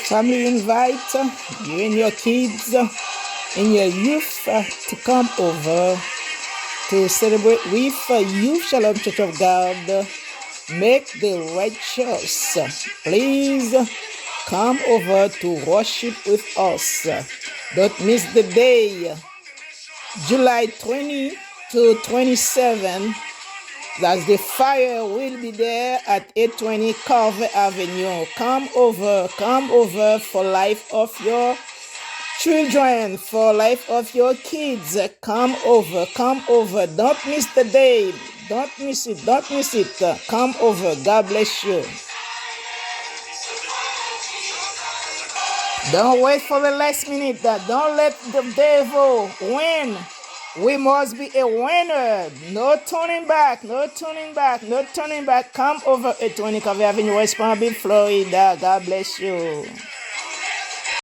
Family invite you and your kids and your youth to come over to celebrate with Youth Shalom Church of God. Make the right choice. Please come over to worship with us. Don't miss the day. July 20 to 27. That's the fire will be there at 820 Carver Avenue. Come over for life of your children, for life of your kids. Come over. Don't miss the day. Don't miss it. Come over. God bless you. Don't wait for the last minute. Don't let the devil win. We must be a winner. No turning back. Come over at 20 Carver Avenue, West Palm Beach, Florida. God bless you.